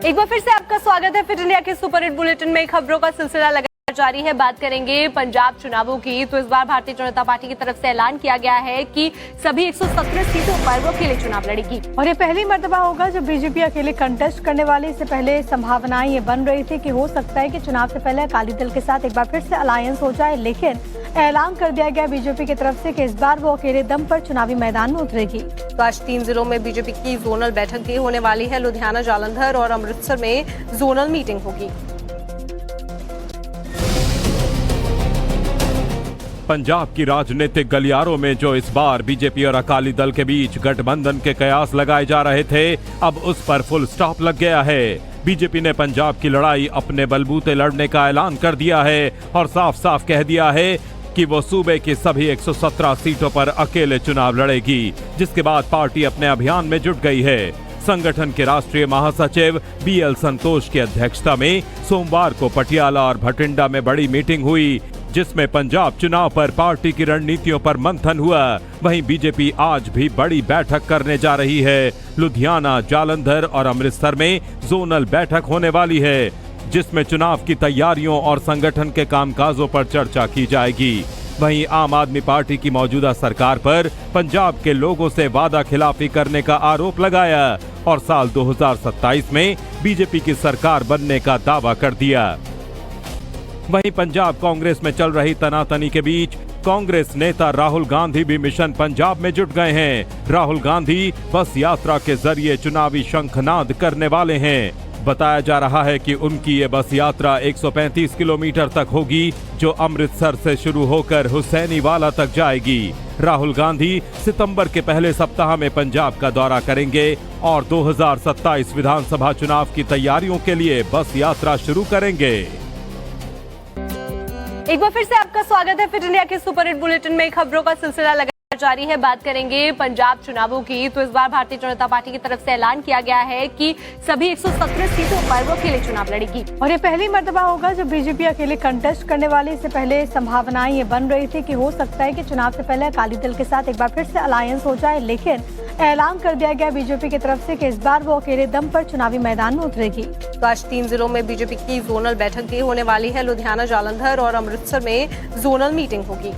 एक बार फिर से आपका स्वागत है फिट इंडिया के सुपर हिट बुलेटिन में। खबरों का सिलसिला लगातार जारी है। बात करेंगे पंजाब चुनावों की, तो इस बार भारतीय जनता पार्टी की तरफ से ऐलान किया गया है कि सभी 117 सीटों पर वो अकेले चुनाव लड़ेगी और ये पहली मर्तबा होगा जब बीजेपी अकेले कंटेस्ट करने वाली। इससे पहले संभावनाएं ये बन रही थी कि हो सकता है कि चुनाव से पहले अकाली दल के साथ एक बार फिर से अलायंस हो जाए, लेकिन ऐलान कर दिया गया बीजेपी की तरफ से कि इस बार वो अकेले दम पर चुनावी मैदान में उतरेगी। तो आज 3 जिलों में बीजेपी की जोनल बैठक भी होने वाली है। लुधियाना, जालंधर और अमृतसर में जोनल मीटिंग होगी। पंजाब की राजनीतिक गलियारों में जो इस बार बीजेपी और अकाली दल के बीच गठबंधन के कयास लगाए जा रहे थे, अब उस पर फुल स्टॉप लग गया है। बीजेपी ने पंजाब की लड़ाई अपने बलबूते लड़ने का ऐलान कर दिया है और साफ साफ कह दिया है कि वो सूबे की सभी 117 सीटों पर अकेले चुनाव लड़ेगी, जिसके बाद पार्टी अपने अभियान में जुट गई है। संगठन के राष्ट्रीय महासचिव BL संतोष की अध्यक्षता में सोमवार को पटियाला और भटिंडा में बड़ी मीटिंग हुई, जिसमें पंजाब चुनाव पर पार्टी की रणनीतियों पर मंथन हुआ। वहीं बीजेपी आज भी बड़ी बैठक करने जा रही है। लुधियाना, जालंधर और अमृतसर में जोनल बैठक होने वाली है, जिसमें चुनाव की तैयारियों और संगठन के कामकाजों पर चर्चा की जाएगी। वहीं आम आदमी पार्टी की मौजूदा सरकार पर पंजाब के लोगों से वादा खिलाफी करने का आरोप लगाया और साल 2027 में बीजेपी की सरकार बनने का दावा कर दिया। वहीं पंजाब कांग्रेस में चल रही तनातनी के बीच कांग्रेस नेता राहुल गांधी भी मिशन पंजाब में जुट गए हैं। राहुल गांधी बस यात्रा के जरिए चुनावी शंखनाद करने वाले हैं। बताया जा रहा है कि उनकी ये बस यात्रा 135 किलोमीटर तक होगी, जो अमृतसर से शुरू होकर हुसैनीवाला तक जाएगी। राहुल गांधी सितंबर के पहले सप्ताह में पंजाब का दौरा करेंगे और 2027 विधानसभा चुनाव की तैयारियों के लिए बस यात्रा शुरू करेंगे। एक बार फिर से आपका स्वागत है फिट इंडिया के सुपर हिट बुलेटिन में। खबरों का सिलसिला लगातार जारी है। बात करेंगे पंजाब चुनावों की, तो इस बार भारतीय जनता पार्टी की तरफ से ऐलान किया गया है कि सभी 117 सीटों पर वो अकेले चुनाव लड़ेगी और ये पहली मर्तबा होगा जब बीजेपी अकेले कंटेस्ट करने वाली। इससे पहले संभावनाएं ये बन रही थी कि हो सकता है कि चुनाव से पहले अकाली दल के साथ एक बार फिर से अलायंस हो जाए, लेकिन ऐलान कर दिया गया बीजेपी की तरफ से कि इस बार वो अकेले दम पर चुनावी मैदान में उतरेगी। तो आज 3 जिलों में बीजेपी की जोनल बैठक भी होने वाली है। लुधियाना, जालंधर और अमृतसर में जोनल मीटिंग होगी।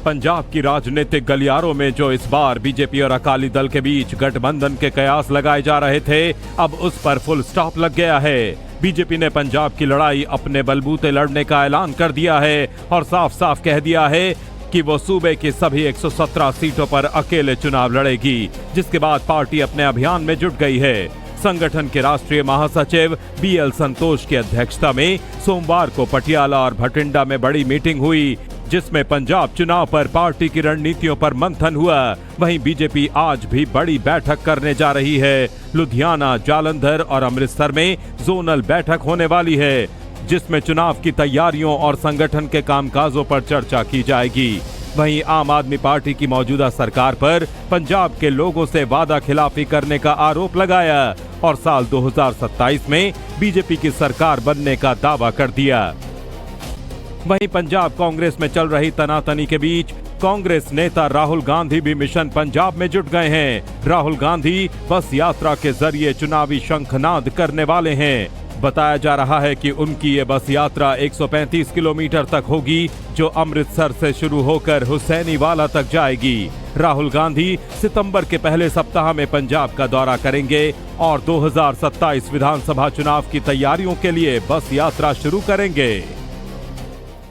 पंजाब की राजनीतिक गलियारों में जो इस बार बीजेपी और अकाली दल के बीच गठबंधन के कयास लगाए जा रहे थे, अब उस पर फुल स्टॉप लग गया है। बीजेपी ने पंजाब की लड़ाई अपने बलबूते लड़ने का ऐलान कर दिया है और साफ साफ कह दिया है कि वो सूबे की सभी 117 सीटों पर अकेले चुनाव लड़ेगी, जिसके बाद पार्टी अपने अभियान में जुट गई है। संगठन के राष्ट्रीय महासचिव BL संतोष की अध्यक्षता में सोमवार को पटियाला और भटिंडा में बड़ी मीटिंग हुई, जिसमें पंजाब चुनाव पर पार्टी की रणनीतियों पर मंथन हुआ। वहीं बीजेपी आज भी बड़ी बैठक करने जा रही है। लुधियाना, जालंधर और अमृतसर में जोनल बैठक होने वाली है, जिसमें चुनाव की तैयारियों और संगठन के कामकाजों पर चर्चा की जाएगी। वहीं आम आदमी पार्टी की मौजूदा सरकार पर पंजाब के लोगों से वादा खिलाफी करने का आरोप लगाया और साल 2027 में बीजेपी की सरकार बनने का दावा कर दिया। वहीं पंजाब कांग्रेस में चल रही तनातनी के बीच कांग्रेस नेता राहुल गांधी भी मिशन पंजाब में जुट गए हैं। राहुल गांधी बस यात्रा के जरिए चुनावी शंखनाद करने वाले हैं। बताया जा रहा है कि उनकी ये बस यात्रा 135 किलोमीटर तक होगी, जो अमृतसर से शुरू होकर हुसैनीवाला तक जाएगी। राहुल गांधी सितंबर के पहले सप्ताह में पंजाब का दौरा करेंगे और 2027 विधानसभा चुनाव की तैयारियों के लिए बस यात्रा शुरू करेंगे।